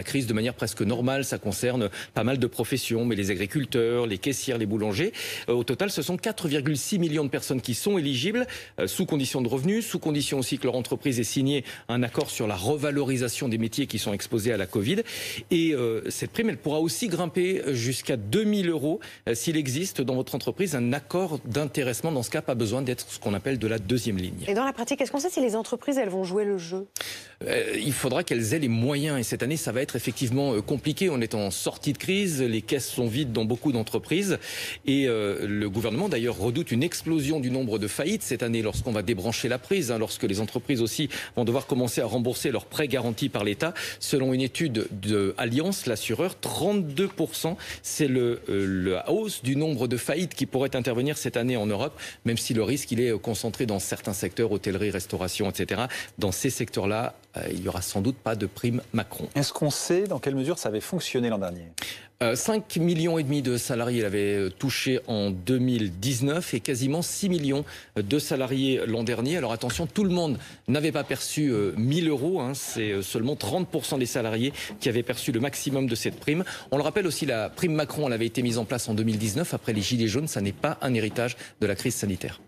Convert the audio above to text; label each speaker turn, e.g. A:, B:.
A: la crise de manière presque normale. Ça concerne pas mal de professions, mais les agriculteurs, les caissières, les boulangers. Au total, ce sont 4,6 millions de personnes qui sont éligibles, sous condition de revenus, sous condition aussi que leur entreprise ait signé un accord sur la revalorisation des métiers qui sont exposés à la Covid. Et cette prime, elle pourra aussi grimper jusqu'à 2 000 € s'il existe dans votre entreprise un accord d'intéressement. Dans ce cas, pas besoin d'être ce qu'on appelle de la deuxième ligne.
B: Et dans la pratique, est-ce qu'on sait si les entreprises, elles vont jouer le jeu ?
A: Il faudra qu'elles aient les moyens. Et cette année, ça va être effectivement compliqué. On est en sortie de crise, les caisses sont vides dans beaucoup d'entreprises. Et le gouvernement, d'ailleurs, redoute une explosion du nombre de faillites cette année lorsqu'on va débrancher la prise, lorsque les entreprises aussi vont devoir commencer à rembourser leurs prêts garantis par l'État. Selon une étude de Allianz, l'assureur, 32%, c'est la hausse du nombre de faillites qui pourrait intervenir cette année en Europe, même si le risque il est concentré dans certains secteurs, hôtellerie, restauration, etc. Dans ces secteurs-là, il n'y aura sans doute pas de prime Macron.
C: Est-ce qu'on sait dans quelle mesure ça avait fonctionné l'an dernier ?
A: 5,5 millions de salariés l'avaient touché en 2019 et quasiment 6 millions de salariés l'an dernier. Alors attention, tout le monde n'avait pas perçu 1 000 €. C'est seulement 30% des salariés qui avaient perçu le maximum de cette prime. On le rappelle aussi, la prime Macron, elle avait été mise en place en 2019 après les Gilets jaunes. Ça n'est pas un héritage de la crise sanitaire.